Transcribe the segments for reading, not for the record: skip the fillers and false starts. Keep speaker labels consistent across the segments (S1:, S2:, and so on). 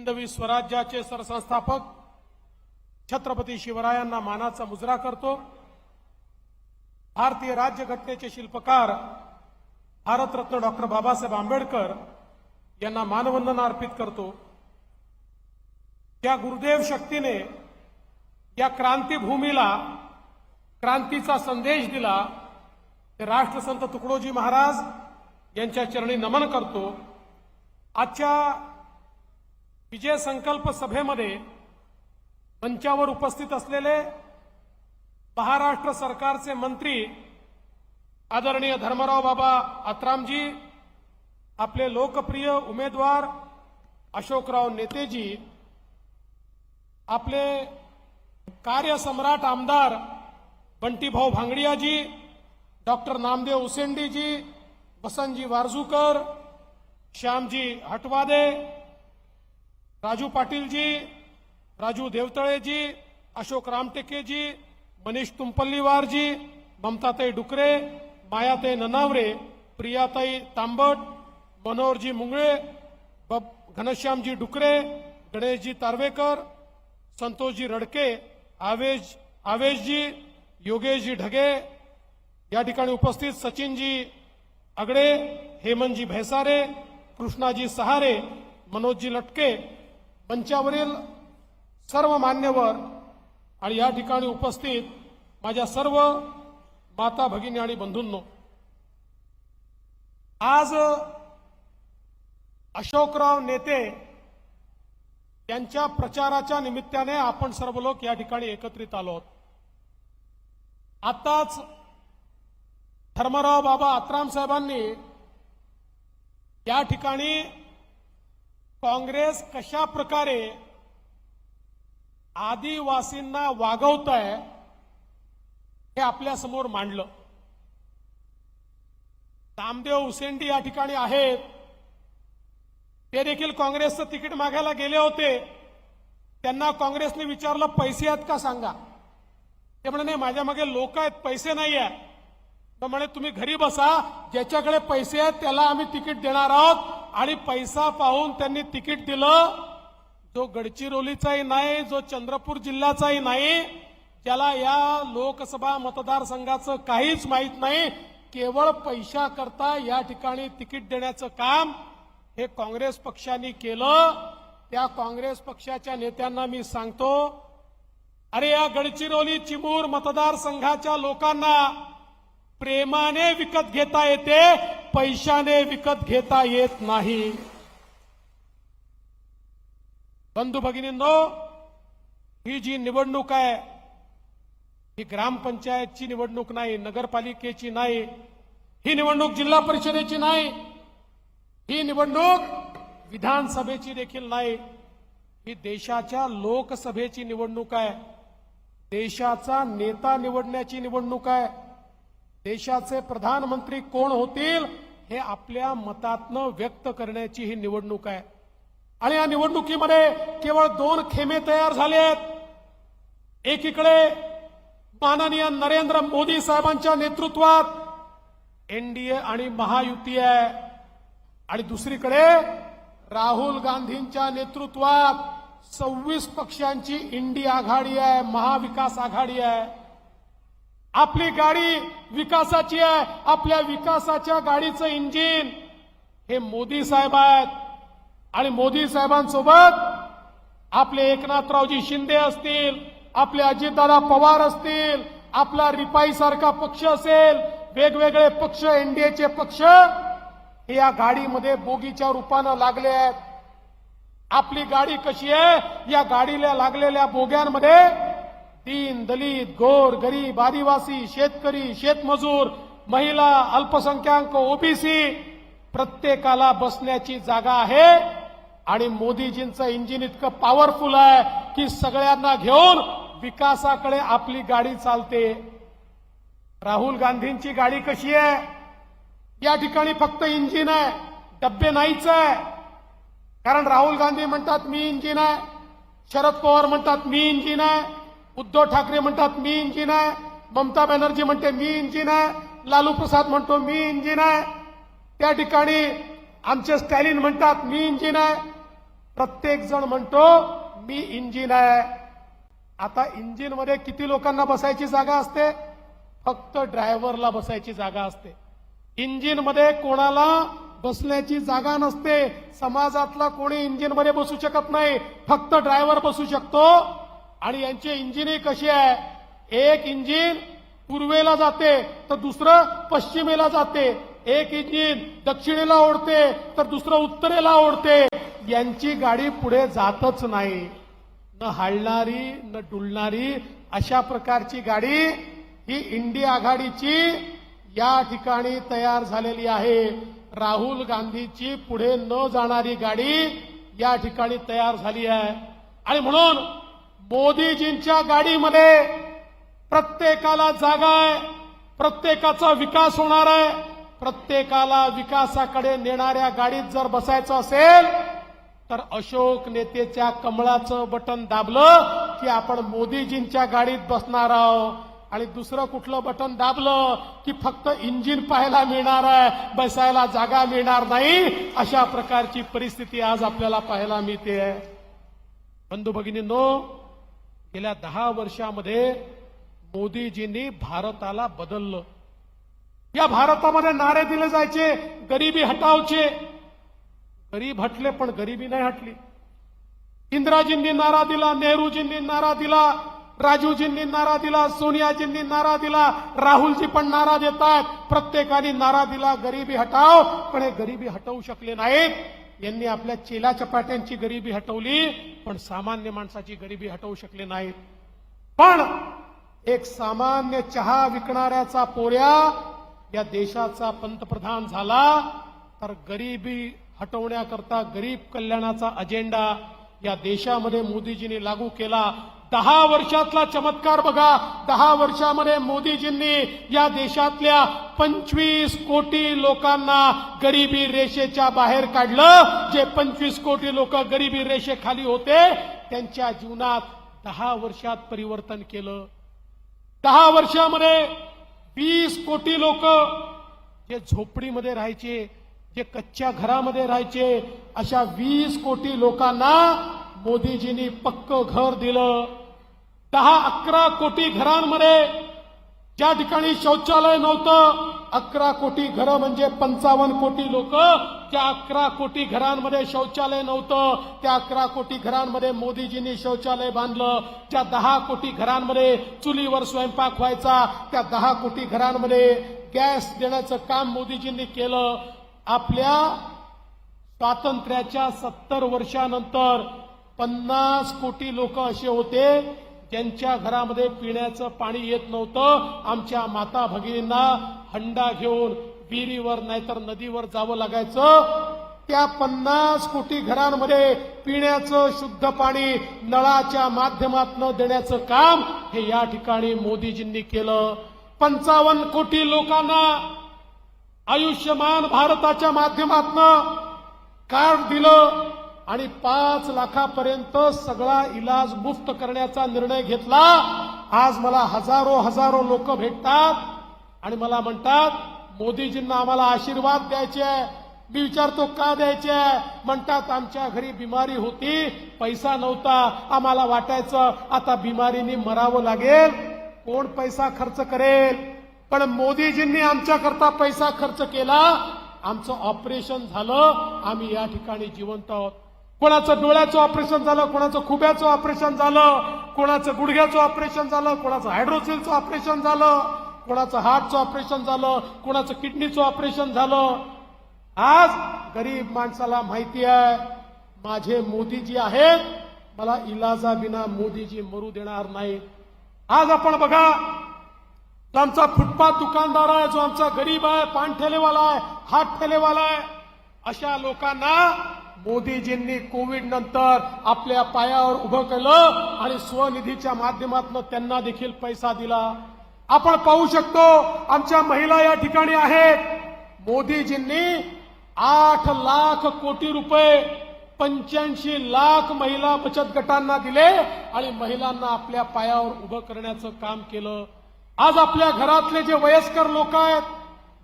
S1: हिंदवी स्वराज्याचे सरसंस्थापक छत्रपती शिवरायांना मानाचा मुजरा करतो। भारतीय राज्यघटनेचे शिल्पकार भारतरत्न डॉक्टर बाबासाहेब आंबेडकर यांना मानवंदना अर्पित करतो। त्या गुरुदेव शक्तीने या क्रांतीभूमीला क्रांतीचा संदेश दिला ते राष्ट्रसंत तुकडोजी महाराज यांच्या चरणी नमन करतो। आजच्या विजय संकल्प सभेमध्ये मंचावर उपस्थित असलेले महाराष्ट्र सरकारचे मंत्री आदरणीय धर्मराव बाबा आत्रामजी, आपले लोकप्रिय उमेदवार अशोकराव नेतेजी, आपले कार्यसम्राट आमदार बंटीभाऊ भांगडियाजी, डॉक्टर नामदेव उसेंडीजी, बसंतजी वारजूकर, श्यामजी हटवादे, राजू पाटीलजी, राजू देवतळेजी, अशोक रामटेकेजी, मनीष तुंपल्लीवारजी, ममताताई डुकरे, मायाताई ननावरे, प्रियाताई तांबट, मनोहरजी मुंगळे, घनश्यामजी डुकरे, गणेशजी तारवेकर, संतोषजी रडके, आवेशजी, योगेशजी ढगे, या ठिकाणी उपस्थित सचिनजी अगडे, हेमंतजी भैसारे, कृष्णाजी सहारे, मनोजजी लटके, मंचावरील सर्व मान्यवर आणि या ठिकाणी उपस्थित माझ्या सर्व माता भगिनी आणि बंधूंनो, आज अशोकराव नेते यांच्या प्रचाराच्या निमित्ताने आपण सर्व लोक या ठिकाणी एकत्रित आलो आहोत। आताच धर्मराव बाबा आत्राम साहेबांनी या ठिकाणी काँग्रेस कशा प्रकारे आदिवासींना वागवत आहे हे आपल्या समोर मांडलं। नामदेव उसेंडी या ठिकाणी आहेत, ते देखील काँग्रेसचं तिकीट मागायला गेले होते। त्यांना काँग्रेसने विचारलं पैसे आहेत का सांगा, ते म्हणे नाही माझ्या मागे लोक आहेत, पैसे नाही आहे। तर म्हणे तुम्ही घरी बसा, ज्याच्याकडे पैसे आहेत त्याला आम्ही तिकीट देणार आहोत। आणि पैसा पाहून त्यांनी तिकीट दिलं, जो गडचिरोलीचाही नाही, जो चंद्रपूर जिल्ह्याचाही नाही, ज्याला या लोकसभा मतदारसंघाचं काहीच माहीत नाही, केवळ पैशाकरता या ठिकाणी तिकीट देण्याचं काम हे काँग्रेस पक्षाने केलं। त्या काँग्रेस पक्षाच्या नेत्यांना मी सांगतो, अरे या गडचिरोली चिमूर मतदारसंघाच्या लोकांना प्रेमाने विकत घेता येते, पैशाने विकत घेता येत नाही। बंधू भगिनींनो, ही जी निवडणूक आहे ही ग्रामपंचायतची निवडणूक नाही, नगरपालिकेची नाही, ही निवडणूक जिल्हा परिषदेची नाही, ही निवडणूक विधानसभेची देखील नाही, ही देशाच्या लोकसभेची निवडणूक आहे। देशाचा नेता निवडण्याची निवडणूक आहे। देशाचे प्रधानमंत्री कोण होतील हे आपल्या मतातनं व्यक्त करण्याची ही निवडणूक आहे। आणि या निवडणुकीमध्ये केवळ दोन खेमे तयार झाले आहेत। एकीकडे माननीय नरेंद्र मोदी साहेबांच्या नेतृत्वात एनडीए आणि महायुती आहे, आणि दुसरीकडे राहुल गांधींच्या नेतृत्वात 26 पक्षांची इंडी आघाडी आहे, महाविकास आघाडी आहे। आपली गाडी विकासाची आहे, आपल्या विकासाच्या गाडीचं इंजिन हे मोदी साहेब आहेत। आणि मोदी साहेबांसोबत आपले एकनाथरावजी शिंदे असतील, आपले अजितदादा पवार असतील, आपला रिपाई सारखा पक्ष असेल, वेगवेगळे पक्ष, एनडीएचे पक्ष हे या गाडीमध्ये बोगीच्या रूपानं लागले आहेत। आपली गाडी कशी आहे, या गाडीला लागलेल्या बोग्यांमध्ये दीन दलित, गोर गरीब, आदिवासी, शेतकरी, शेतमजूर, महिला, अल्पसंख्याक, ओबीसी प्रत्येकाला बसण्याची जागा आहे। आणि मोदीजींचं इंजिन इतकं पॉवरफुल आहे की सगळ्यांना घेऊन विकासाकडे आपली गाडी चालते। राहुल गांधींची गाडी कशी आहे, या ठिकाणी फक्त इंजिन आहे, डब्बे नाहीच आहे। कारण राहुल गांधी म्हणतात मी इंजिन आहे, शरद पवार म्हणतात मी इंजिन आहे, उद्धव ठाकरे म्हणतात मी इंजिन आहे, ममता बॅनर्जी म्हणते मी इंजिन आहे, लालू प्रसाद म्हणतो मी इंजिन आहे, त्या ठिकाणी आमचे स्टॅलिन म्हणतात मी इंजिन आहे। प्रत्येक जण म्हणतो मी इंजिन आहे. आता इंजिन मध्ये किती लोकांना बसायची जागा असते? फक्त ड्रायव्हरला बसायची जागा असते. इंजिन मध्ये कोणाला बसण्याची जागा नसते. समाजातला कोणी इंजिन मध्ये बसू शकत नाही, फक्त ड्रायव्हर बसू शकतो. आणि यांचे इंजिनही कशी आहे? एक इंजिन पूर्वेला जाते तर दुसरं पश्चिमेला जाते, एक इंजिन दक्षिणेला ओढते तर दुसरं उत्तरेला ओढते. यांची गाडी पुढे जातच नाही. न हालणारी न डुलणारी अशा प्रकारची गाडी ही इंडिया आघाडीची या ठिकाणी तयार झालेली आहे. राहुल गांधीची पुढे न जाणारी गाडी या ठिकाणी तयार झाली आहे. आणि म्हणून मोदीजींच्या गाडीमध्ये प्रत्येकाला जागा आहे, प्रत्येकाचा विकास होणार आहे. प्रत्येकाला विकासाकडे नेणाऱ्या गाडीत जर बसायचं असेल तर अशोक नेतेच्या कमळाचं बटन दाबलं की आपण मोदीजींच्या गाडीत बसणार आहोत. आणि दुसरं कुठलं बटन दाबलं की फक्त इंजिन पाहायला मिळणार आहे, बसायला जागा मिळणार नाही. अशा प्रकारची परिस्थिती आज आपल्याला पाहायला मिळते आहे. बंधू भगिनींनो, गेल्या 10 वर्षामध्ये मोदीजींनी भारताला बदललं. या भारतामध्ये नारे दिले जायचे गरिबी हटावचे. गरीब हटले पण गरिबी नाही हटली. इंदिराजींनी नारा दिला, नेहरूजींनी नारा दिला, राजीवजींनी नारा दिला, सोनियाजींनी नारा दिला, राहुलजी पण नारा देत आहेत. प्रत्येकाने नारा दिला गरिबी हटाव, पण हे गरिबी हटवू शकले नाहीत. यांनी आपल्या चेला चपाट्यांची गरिबी हटवली, पण सामान्य माणसाची गरिबी हटवू शकले नाहीत. पण एक सामान्य चहा विकणाऱ्याचा पोऱ्या या देशाचा पंतप्रधान झाला तर गरिबी हटवण्याकरता गरीब कल्याणाचा अजेंडा या देशामध्ये मोदीजींनी लागू केला. 10 वर्षातला चमत्कार बघा. 10 वर्षामध्ये मोदीजींनी या देशातल्या 25 कोटी लोकांना गरिबी रेषेच्या बाहेर काढलं. जे 25 कोटी लोक गरिबी रेषेखाली होते त्यांच्या जीवनात 10 वर्षात परिवर्तन केलं. 10 वर्षामध्ये 20 कोटी लोक जे झोपडीमध्ये राहायचे, जे कच्च्या घरामध्ये राहायचे, अशा 20 कोटी लोकांना मोदीजींनी पक्क घर दिलं. 10-11 कोटी घरांमध्ये ज्या ठिकाणी शौचालय नव्हतं, 11 कोटी घरं म्हणजे 55 कोटी लोक, त्या 11 कोटी घरांमध्ये शौचालय नव्हतं. त्या 11 कोटी घरांमध्ये मोदीजींनी शौचालय बांधलं. त्या 10 कोटी घरांमध्ये चुलीवर स्वयंपाक व्हायचा. त्या 10 कोटी घरांमध्ये गॅस देण्याचं काम मोदीजींनी केलं. आपल्या स्वातंत्र्याच्या 70 वर्षानंतर 50 कोटी लोक असे होते ज्यांच्या घरामध्ये पिण्याचं पाणी येत नव्हतं. आमच्या माता भगिनींना हंडा घेऊन विहिरीवर नाहीतर नदीवर जावं लागायचं. त्या 50 कोटी घरांमध्ये पिण्याचं शुद्ध पाणी नळाच्या माध्यमातून देण्याचं काम हे या ठिकाणी मोदीजींनी केलं. 55 कोटी लोकांना आयुष्यमान भारताच्या माध्यमातून कार्ड दिलं आणि 5 लाखापर्यंत सगळा इलाज मुफ्त करण्याचा निर्णय घेतला. आज मला हजारो लोक भेटतात आणि मला म्हणतात मोदीजींना आम्हाला आशीर्वाद द्यायचे आहे. मी विचारतो का द्यायचे आहे? म्हणतात आमच्या घरी बिमारी होती, पैसा नव्हता, आम्हाला वाटायचं आता बिमारीने मरावं लागेल, कोण पैसा खर्च करेल? पण मोदीजींनी आमच्याकरता पैसा खर्च केला. आमचं ऑपरेशन झालं, आम्ही या ठिकाणी जिवंत आहोत. कोणाचं डोळ्याचं ऑपरेशन झालं, कोणाचं खुब्याचं ऑपरेशन झालं, कोणाचं गुडघ्याचं ऑपरेशन झालं, कोणाचं हायड्रोसिलचं ऑपरेशन झालं, कोणाचं हार्टचं ऑपरेशन झालं, कोणाचं किडनीचं ऑपरेशन झालं. आज गरीब माणसाला माहिती आहे माझे मोदीजी आहेत, मला इलाजाबिना मोदीजी मरू देणार नाही. आज आपण बघा, जो आमचा फुटपाथ दुकानदार आहे, जो आमचा गरीब आहे, पान ठेलेवाला आहे, हात ठेलेवाला आहे, अशा लोकांना मोदीजींनी कोविड नंतर आपल्या पायावर उभं केलं आणि स्वनिधीच्या माध्यमातून त्यांना देखील पैसा दिला. आपण पाहू शकतो आमच्या महिला या ठिकाणी आहेत. मोदीजींनी 8 लाख कोटी रुपये 85 लाख महिला बचत गटांना दिले आणि महिलांना आपल्या पायावर उभं करण्याचं काम केलं. आज आपल्या घरातले जे वयस्कर लोक आहेत,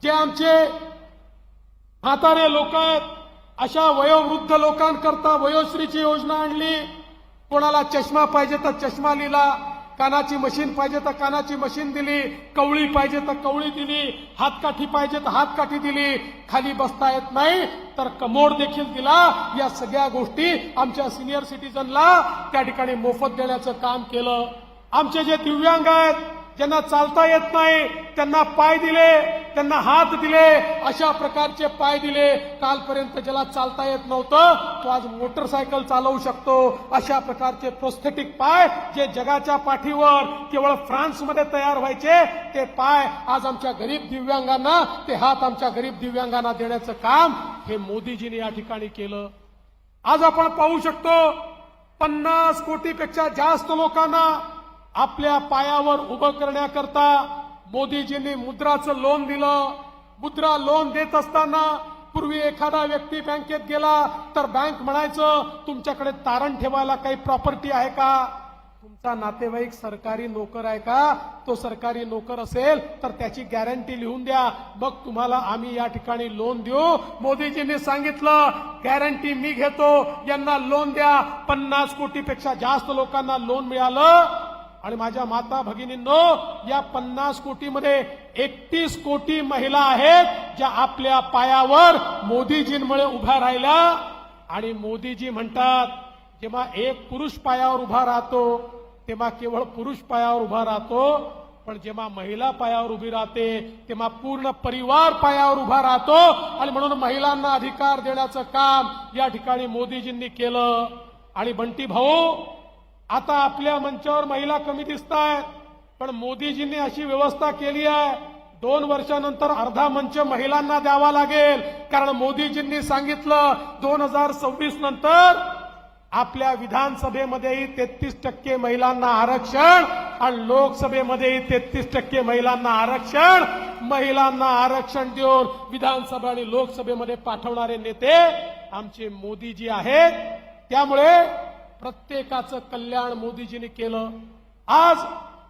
S1: जे आमचे म्हातारे लोक आहेत, अशा वयोवृद्ध लोकांकरता वयोश्रीची योजना आणली. कोणाला चष्मा पाहिजे तर चष्मा दिला, कानाची मशीन पाहिजे तर कानाची मशीन दिली, कवळी पाहिजे तर कवळी दिली, हातकाठी पाहिजे तर हातकाठी दिली, खाली बसता येत नाही तर कमोड देखील दिला. या सगळ्या गोष्टी आमच्या सिनियर सिटीजनला त्या ठिकाणी मोफत देण्याचं काम केलं. आमचे जे दिव्यांग आहेत, ज्यांना चालता येत नाही, त्यांना पाय दिले, त्यांना हात दिले, अशा प्रकारचे पाय दिले. कालपर्यंत ज्याला चालता येत नव्हतं तो आज मोटरसायकल चालवू शकतो. अशा प्रकारचे प्रोस्थेटिक पाय जे जगाच्या पाठीवर केवळ फ्रान्समध्ये तयार व्हायचे, ते पाय आज आमच्या गरीब दिव्यांगांना, ते हात आमच्या गरीब दिव्यांगांना देण्याचं काम हे मोदीजींनी या ठिकाणी केलं. आज आपण पाहू शकतो 50 कोटीपेक्षा जास्त लोकांना आपल्या पायावर उभं करण्याकरता मोदीजींनी मुद्राचं लोन दिलं. मुद्रा लोन देत असताना पूर्वी एखादा व्यक्ती बँकेत गेला तर बँक म्हणायचं, तुमच्याकडे तारण ठेवायला काही प्रॉपर्टी आहे का? तुमचा नातेवाईक सरकारी नोकर आहे का? तो सरकारी नोकर असेल तर त्याची गॅरंटी लिहून द्या, मग तुम्हाला आम्ही या ठिकाणी लोन देऊ. मोदीजींनी सांगितलं, गॅरंटी मी घेतो, यांना लोन द्या. 50 कोटीपेक्षा जास्त लोकांना लोन मिळालं. आणि माझ्या माता भगिनींनो, या 50 कोटीमध्ये 31 कोटी महिला आहेत ज्या आपल्या पायावर मोदीजींमुळे उभ्या राहिल्या. आणि मोदीजी म्हणतात, जेव्हा एक पुरुष पायावर उभा राहतो तेव्हा केवळ पुरुष पायावर उभा राहतो, पण जेव्हा महिला पायावर उभी राहते तेव्हा पूर्ण परिवार पायावर उभा राहतो. आणि म्हणून महिलांना अधिकार देण्याचं काम या ठिकाणी मोदीजींनी केलं. आणि बंटी भाऊ, आता आपल्या मंचावर महिला कमी दिसतायत, पण मोदीजींनी अशी व्यवस्था केली आहे, 2 वर्षानंतर अर्धा मंच महिलांना द्यावा लागेल. कारण मोदीजींनी सांगितलं 2026 नंतर आपल्या विधानसभेमध्येही 33% महिलांना आरक्षण आणि लोकसभेमध्येही 33% महिलांना आरक्षण. महिलांना आरक्षण देऊन विधानसभा आणि लोकसभेमध्ये पाठवणारे नेते आमचे मोदीजी आहेत. त्यामुळे प्रत्येकाचं कल्याण मोदीजींनी केलं. आज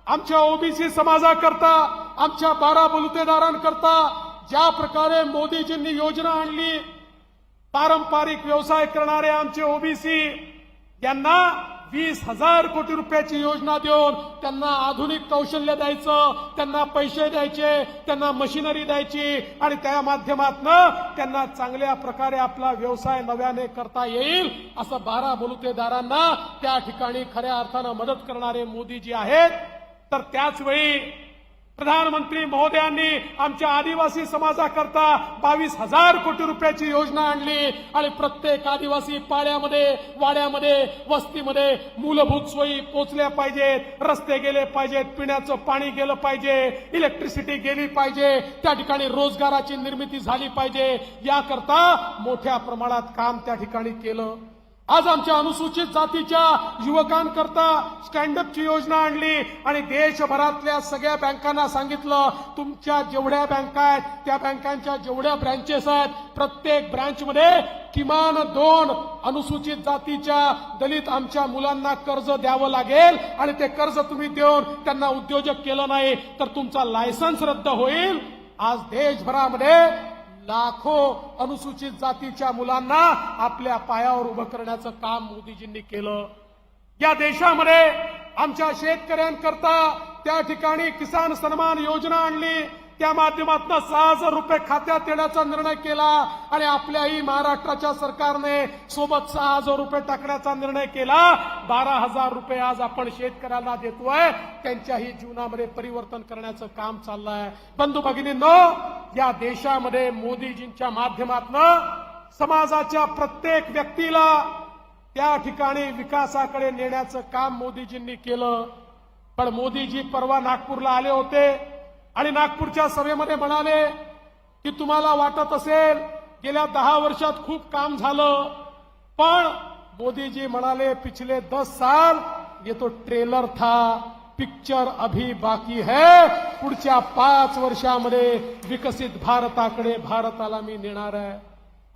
S1: आमच्या ओबीसी समाजाकरता, आमच्या 12 बलुतेदारांकरता ज्या प्रकारे मोदीजींनी योजना आणली, पारंपरिक व्यवसाय करणारे आमचे ओबीसी यांना 20,000 कोटी रुपयाची योजना देऊन त्यांना आधुनिक कौशल्य द्यायचं, त्यांना पैसे द्यायचे, त्यांना मशिनरी द्यायची आणि त्या माध्यमातून त्यांना चांगल्या प्रकारे आपला व्यवसाय नव्याने करता येईल, असं 12 बलुतेदारांना त्या ठिकाणी खऱ्या अर्थानं मदत करणारे मोदीजी आहेत. तर त्याचवेळी प्रधानमंत्री महोदयांनी आमच्या आदिवासी समाजाकरता 22,000 कोटी रुपयाची योजना आणली. आणि प्रत्येक आदिवासी पाड्यामध्ये, वाड्यामध्ये, वस्तीमध्ये मूलभूत सोयी पोचल्या पाहिजेत, रस्ते गेले पाहिजेत, पिण्याचं पाणी गेलं पाहिजे, इलेक्ट्रिसिटी गेली पाहिजे, त्या ठिकाणी रोजगाराची निर्मिती झाली पाहिजे. याकरता मोठ्या प्रमाणात काम त्या ठिकाणी केलं. आज आमच्या अनुसूचित जातीच्या युवकांकरता स्टँडअपची योजना आणली आणि देशभरातल्या सगळ्या बँकांना सांगितलं, तुमच्या जेवढ्या बँका आहेत, त्या बँकांच्या जेवढ्या ब्रँचेस आहेत, प्रत्येक ब्रँचमध्ये किमान 2 अनुसूचित जातीच्या दलित आमच्या मुलांना कर्ज द्यावं लागेल. आणि ते कर्ज तुम्ही देऊन त्यांना उद्योजक केलं नाही तर तुमचा लायसन्स रद्द होईल. आज देशभरामध्ये लाखो अनुसूचित जातीच्या मुलांना आपल्या पायावर उभं करण्याचं काम मोदीजींनी केलं. या देशामध्ये आमच्या शेतकऱ्यांकरता त्या ठिकाणी किसान सन्मान योजना आणली. त्या माध्यमातून 6,000 रुपये खात्यात येण्याचा निर्णय केला. आणि आपल्याही महाराष्ट्राच्या सरकारने सोबत 6,000 रुपये टाकण्याचा निर्णय केला. 12,000 रुपये आज आपण शेतकऱ्यांना देतोय. त्यांच्याही जीवनामध्ये परिवर्तन करण्याचं काम चाललंय. बंधू भगिनींनो, या देशामध्ये मोदीजींच्या माध्यमातून समाजाच्या प्रत्येक व्यक्तीला त्या ठिकाणी विकासाकडे नेण्याचं काम मोदीजींनी केलं. पण मोदीजी परवा नागपूरला आले होते आणि नागपूरच्या सभेमध्ये म्हणाले की तुम्हाला वाटत असेल गेल्या 10 वर्षात खूप काम झालं, पण मोदीजी म्हणाले पिछले 10 साल ये तो ट्रेलर था, पिक्चर अभी बाकी है. पुढच्या 5 वर्षामध्ये विकसित भारताकडे भारताला मी नेणार आहे.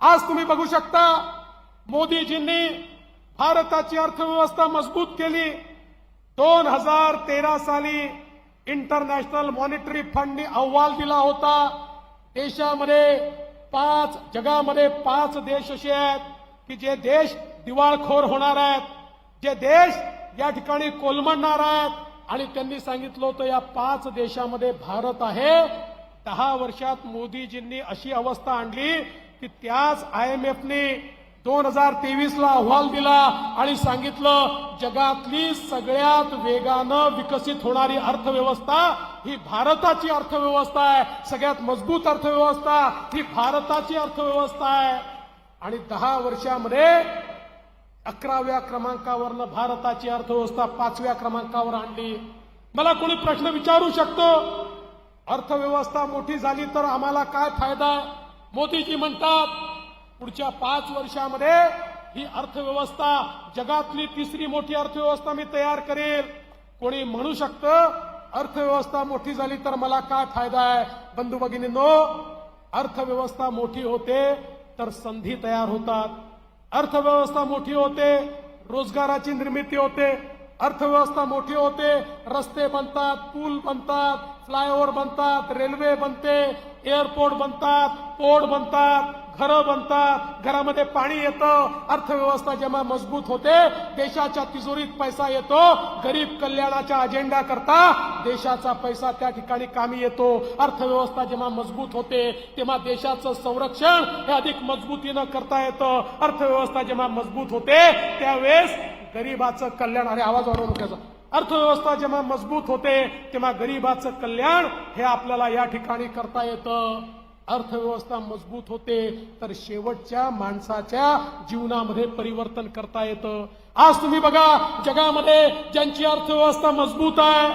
S1: आज तुम्ही बघू शकता मोदीजींनी भारताची अर्थव्यवस्था मजबूत केली. 2013 साली इंटरनॅशनल मॉनिटरी फंडनी अहवाल दिला होता, देशामध्ये जगामध्ये 5 देश असे आहेत की जे देश दिवाळखोर होणार आहेत, जे देश या ठिकाणी कोलमडणार आहेत. आणि त्यांनी सांगितलं होतं या 5 देशामध्ये भारत आहे. 10 वर्षात मोदीजींनी अशी अवस्था आणली की त्याच IMFने 2023ला अहवाल दिला आणि सांगितलं जगातली सगळ्यात वेगानं विकसित होणारी अर्थव्यवस्था ही भारताची अर्थव्यवस्था आहे. सगळ्यात मजबूत अर्थव्यवस्था ही भारताची अर्थव्यवस्था आहे. आणि 10 वर्षामध्ये 11व्या क्रमांकावरनं भारताची अर्थव्यवस्था 5व्या क्रमांकावर आणली. मला कोणी प्रश्न विचारू शकतो, अर्थव्यवस्था मोठी झाली तर आम्हाला काय फायदा? मोदीजी म्हणतात पुढच्या 5 वर्षामध्ये ही अर्थव्यवस्था जगातली 3री मोठी अर्थव्यवस्था मी तयार करेल. कोणी म्हणू शकतं अर्थव्यवस्था मोठी झाली तर मला काय फायदा आहे? बंधू भगिनींनो, अर्थव्यवस्था मोठी होते तर संधी तयार होतात. अर्थव्यवस्था मोठी होते, रोजगाराची निर्मिती होते. अर्थव्यवस्था मोठी होते, रस्ते बनतात, पूल बनतात, फ्लायओव्हर बनतात, रेल्वे बनते, एअरपोर्ट बनतात, पोर्ट बनतात, घरं बनतात, घरामध्ये पाणी येतं. अर्थव्यवस्था जेव्हा मजबूत होते देशाच्या तिजोरीत पैसा येतो. गरीब कल्याणाच्या अजेंडा करता देशाचा पैसा त्या ठिकाणी कामी येतो. अर्थव्यवस्था जेव्हा मजबूत होते तेव्हा देशाचं संरक्षण हे अधिक मजबूतीनं करता येतं. अर्थव्यवस्था जेव्हा मजबूत होते त्यावेळेस गरीबाचं कल्याण, अरे आवाज वाढवू नका. अर्थव्यवस्था जेव्हा मजबूत होते तेव्हा गरीबाचं कल्याण हे आपल्याला या ठिकाणी करता येतं. अर्थव्यवस्था मजबूत होते तर शेवटच्या माणसाच्या जीवनामध्ये परिवर्तन करता येतं. आज तुम्ही बघा जगामध्ये ज्यांची अर्थव्यवस्था मजबूत आहे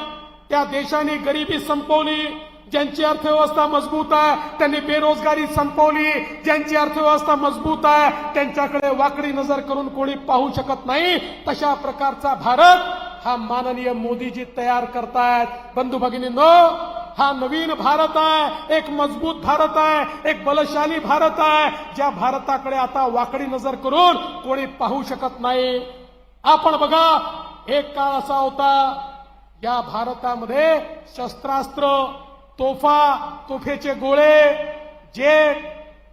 S1: त्या देशांनी गरिबी संपवली. ज्यांची अर्थव्यवस्था मजबूत आहे त्यांनी बेरोजगारी संपवली. ज्यांची अर्थव्यवस्था मजबूत आहे त्यांच्याकडे वाकडी नजर करून कोणी पाहू शकत नाही. तशा प्रकारचा भारत हा माननीय मोदीजी तयार करतायत. बंधू भगिनींनो, हा नवीन भारत आहे, एक मजबूत भारत आहे, एक बलशाली भारत आहे, ज्या भारताकडे आता वाकडी नजर करून कोणी पाहू शकत नाही. आपण बघा एक काळ असा होता या भारतामध्ये शस्त्रास्त्र, तोफा, तोफेचे गोळे, जेट,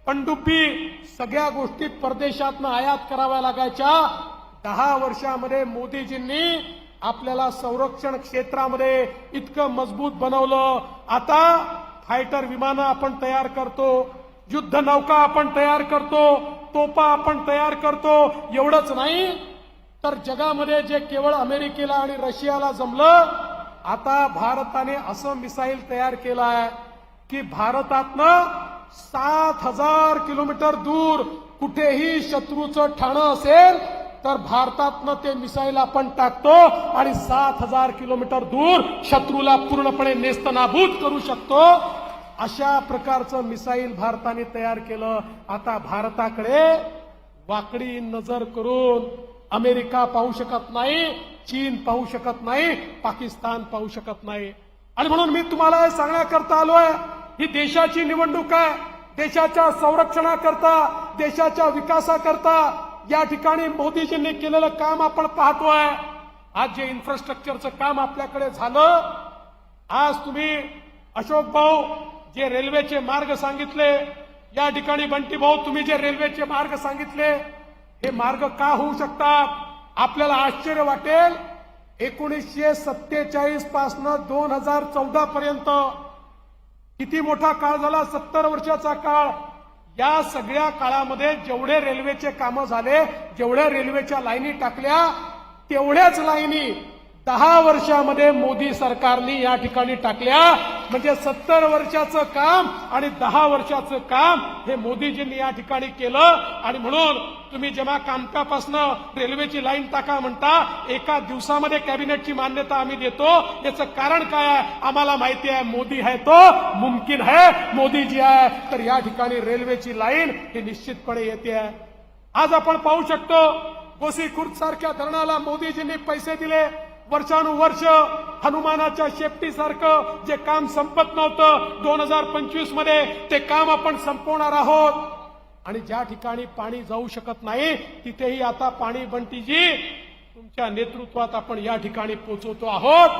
S1: पणडुब्बी सगळ्या गोष्टी परदेशातनं आयात कराव्या लागायच्या. 10 वर्षामध्ये मोदीजींनी आपल्याला संरक्षण क्षेत्रामध्ये इतकं मजबूत बनवलं. आता फायटर विमानं आपण तयार करतो, युद्ध नौका आपण तयार करतो, तोफा आपण तयार करतो. एवढंच नाही तर जगामध्ये जे केवळ अमेरिकेला आणि रशियाला जमलं, आता भारताने असं मिसाईल तयार केलं आहे की भारतातनं 7,000 किलोमीटर दूर कुठेही शत्रूचं ठाणं असेल तर भारतातनं ते मिसाईल आपण टाकतो आणि 7,000 किलोमीटर दूर शत्रूला पूर्णपणे नेस्तनाबूत करू शकतो. अशा प्रकारचं मिसाईल भारताने तयार केलं. आता भारताकडे वाकडी नजर करून अमेरिका पाहू शकत नाही, चीन पाहू शकत नाही, पाकिस्तान पाहू शकत नाही. आणि म्हणून मी तुम्हाला हे सांगण्याकरता आलोय, ही देशाची निवडणूक आहे. देशाच्या संरक्षणाकरता, देशाच्या विकासाकरता या ठिकाणी मोदीजींनी केलेलं काम आपण पाहतोय. आज जे इन्फ्रास्ट्रक्चरचं काम आपल्याकडे झालं, आज तुम्ही अशोक भाऊ जे रेल्वेचे मार्ग सांगितले, या ठिकाणी बंटी भाऊ तुम्ही जे रेल्वेचे मार्ग सांगितले, हे मार्ग का होऊ शकतात? आपल्याला आश्चर्य वाटेल, 1947 पासून 2014 पर्यंत किती मोठा काळ झाला, 70 वर्षाचा काळ. या सगळ्या काळामध्ये जेवढे रेल्वेचे कामं झाले, जेवढ्या रेल्वेच्या लाईनी टाकल्या, तेवढ्याच लाईनी 10 वर्षामध्ये मोदी सरकारने या ठिकाणी टाकल्या. म्हणजे 70 वर्षाचं काम आणि 10 वर्षाचं काम हे मोदीजींनी या ठिकाणी केलं. आणि म्हणून तुम्ही जेव्हा कामकापासनं रेल्वेची लाईन टाका म्हणता, एका दिवसामध्ये कॅबिनेटची मान्यता आम्ही देतो. याचं कारण काय आहे? आम्हाला माहिती आहे मोदी है तो मुमकिन है, मोदीजी आहे तर या ठिकाणी रेल्वेची लाईन ही निश्चितपणे येते. आज आपण पाहू शकतो गोसीखुर्द सारख्या धरणाला मोदीजींनी पैसे दिले. वर्षानुवर्ष हनुमानाच्या शेपटीसारखं जे काम संपत नव्हतं, 2025 मध्ये ते काम आपण संपवणार आहोत. आणि ज्या ठिकाणी पाणी जाऊ शकत नाही तिथेही आता पाणी बंटीजी तुमच्या नेतृत्वात आपण या ठिकाणी पोहोचवतो आहोत.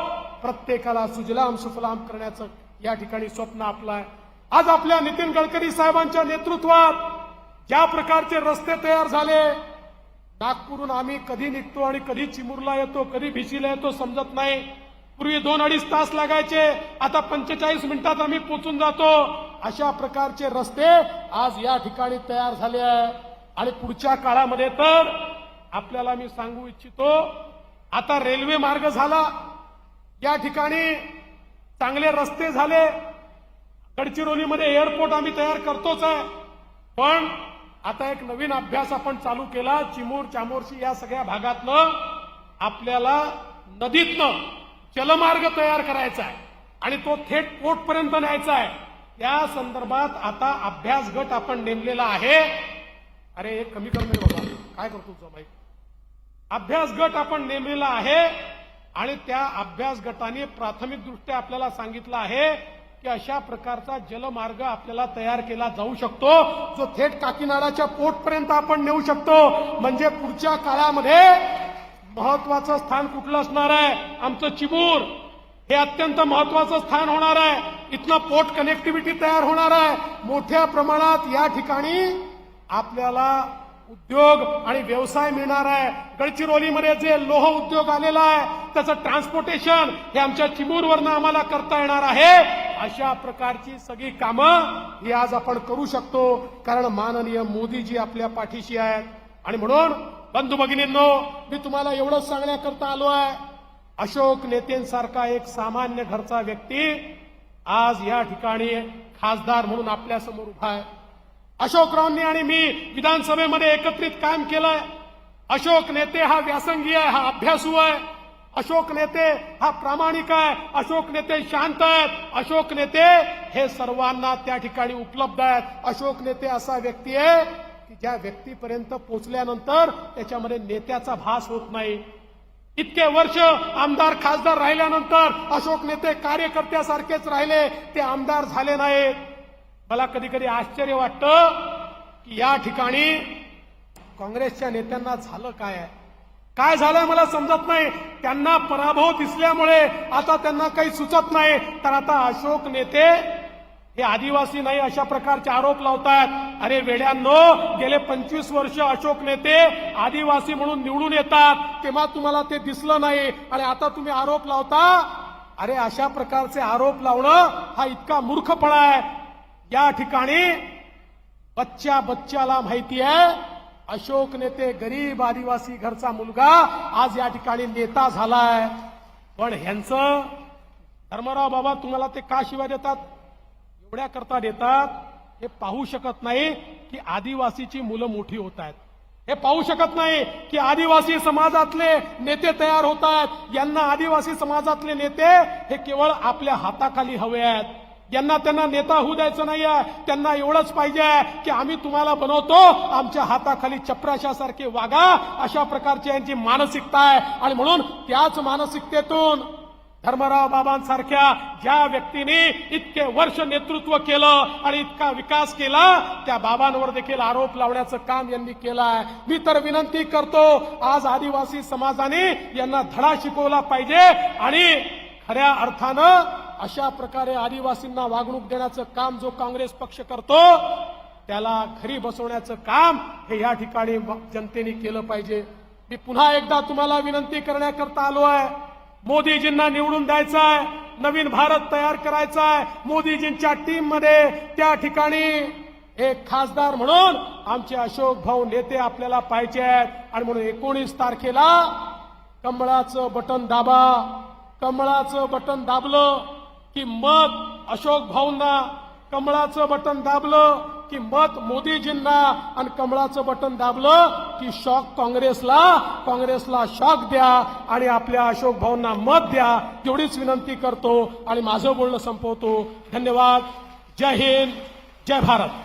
S1: प्रत्येकाला सुजलाम सुफलाम करण्याचं या ठिकाणी स्वप्न आपलं आहे. आज आपल्या नितीन गडकरी साहेबांच्या नेतृत्वात ज्या प्रकारचे रस्ते तयार झाले, नागपूरहून आम्ही कधी निघतो आणि कधी चिमूरला येतो, कधी भिशीला येतो समजत नाही. पूर्वी 2-2.5 तास लागायचे, आता 45 मिनिटात आम्ही पोहोचून जातो. अशा प्रकारचे रस्ते आज या ठिकाणी तयार झाले आहे. आणि पुढच्या काळामध्ये तर आपल्याला मी सांगू इच्छितो, आता रेल्वे मार्ग झाला, या ठिकाणी चांगले रस्ते झाले, गडचिरोलीमध्ये एअरपोर्ट आम्ही तयार करतोच आहे. पण आता एक नवीन अभ्यास आपण चालू केला. चिमूर, चामोर्शी या सगळ्या भागातनं आपल्याला नदीतनं जलमार्ग तयार करायचा आहे आणि तो थेट पोर्टपर्यंत न्यायचा आहे. त्या संदर्भात आता अभ्यास गट आपण नेमलेला आहे. अरे एक कमी कर बाबा, काय करतो तुझा बाई. अभ्यास गट आपण नेमलेला आहे आणि त्या अभ्यास गटाने प्राथमिकदृष्ट्या आपल्याला सांगितलं आहे की अशा प्रकारचा जलमार्ग आपल्याला तयार केला जाऊ शकतो, जो थेट काकीनाडाच्या पोर्टपर्यंत आपण नेऊ शकतो. म्हणजे पुढच्या काळामध्ये महत्वाचं स्थान कुठलं असणार आहे? आमचं चिमूर हे अत्यंत महत्वाचं स्थान होणार आहे. इथनं पोर्ट कनेक्टिव्हिटी तयार होणार आहे. मोठ्या प्रमाणात या ठिकाणी आपल्याला उद्योग आणि व्यवसाय मिळणार आहे. गडचिरोलीमध्ये जे लोह उद्योग आलेला आहे त्याचं ट्रान्सपोर्टेशन हे आमच्या चिमूरवरनं आम्हाला करता येणार आहे. अशा प्रकारची सगळी कामं ही आज आपण करू शकतो, कारण माननीय मोदीजी आपल्या पाठीशी आहेत. आणि म्हणून बंधू भगिनींनो, मी तुम्हाला एवढंच सांगण्याकरता आलो आहे, अशोक नेतेंसारखा एक सामान्य घरचा व्यक्ती आज या ठिकाणी खासदार म्हणून आपल्या समोर उभा आहे. अशोकरावांनी आणि मी विधानसभेमध्ये एकत्रित काम केलंय. अशोक नेते हा व्यासंगी आहे, हा अभ्यासू आहे. अशोक नेते हा प्रामाणिक आहे. अशोक नेते शांत आहेत. अशोक नेते हे सर्वांना त्या ठिकाणी उपलब्ध आहेत. अशोक नेते असा व्यक्ती आहे की ज्या व्यक्तीपर्यंत पोहोचल्यानंतर त्याच्यामध्ये नेत्याचा भास होत नाही. इतके वर्ष आमदार खासदार राहिल्यानंतर अशोक नेते कार्यकर्त्यासारखेच राहिले, ते आमदार झाले नाहीत. मला कधी कधी आश्चर्य वाटतं की या ठिकाणी काँग्रेसच्या नेत्यांना झालं काय आहे, काय झालंय मला समजत नाही. त्यांना पराभव दिसल्यामुळे आता त्यांना काही सुचत नाही. तर आता अशोक नेते हे आदिवासी नाही अशा प्रकारचे आरोप लावतात. अरे वेड्यांनो, गेले 25 वर्ष अशोक नेते आदिवासी म्हणून निवडून येतात, तेव्हा तुम्हाला ते दिसलं नाही आणि आता तुम्ही आरोप लावता. अरे अशा प्रकारचे आरोप लावणं हा इतका मूर्खपणा आहे. या ठिकाणी बच्च्याला माहिती आहे अशोक नेते गरीब आदिवासी घरचा मुलगा आज या ठिकाणी नेता झालाय. पण ह्यांचं धर्मराव बाबा तुम्हाला ते का शिवाय देतात, एवढ्या करता देतात, हे पाहू शकत नाही की आदिवासीची मुलं मोठी होत आहेत. हे पाहू शकत नाही की आदिवासी समाजातले नेते तयार होत आहेत. यांना आदिवासी समाजातले नेते हे केवळ आपल्या हाताखाली हवे आहेत. यांना त्यांना नेता होऊ द्यायचं नाहीये. त्यांना एवढंच पाहिजे की आम्ही तुम्हाला बनवतो, आमच्या हाताखाली चपराशासारखे वागा, अशा प्रकारची यांची मानसिकता आहे. आणि म्हणून त्याच मानसिकतेतून धर्मराव बाबांसारख्या ज्या व्यक्तीने इतके वर्ष नेतृत्व केलं आणि इतका विकास केला, त्या बाबांवर देखील आरोप लावण्याचं काम यांनी केलं आहे. मी तर विनंती करतो, आज आदिवासी समाजाने यांना धडा शिकवला पाहिजे आणि खऱ्या अर्थानं अशा प्रकारे आदिवासींना वागणूक देण्याचं काम जो काँग्रेस पक्ष करतो त्याला घरी बसवण्याचं काम हे या ठिकाणी जनतेने केलं पाहिजे. मी पुन्हा एकदा तुम्हाला विनंती करण्याकरता आलो आहे, मोदीजींना निवडून द्यायचं आहे, नवीन भारत तयार करायचा आहे. मोदीजींच्या टीम मध्ये त्या ठिकाणी एक खासदार म्हणून आमचे अशोक भाऊ नेते आपल्याला पाहिजे आहेत. आणि म्हणून 19 तारखेला कमळाचं बटन दाबा. कमळाचं बटन दाबलं की मत अशोक भाऊंना, कमळाचं बटन दाबलं की मत मोदीजींना, आणि कमळाचं बटन दाबलं की शॉक काँग्रेसला शॉक द्या आणि आपल्या अशोक भाऊंना मत द्या. एवढीच विनंती करतो आणि माझं बोलणं संपवतो. धन्यवाद. जय हिंद, जय भारत.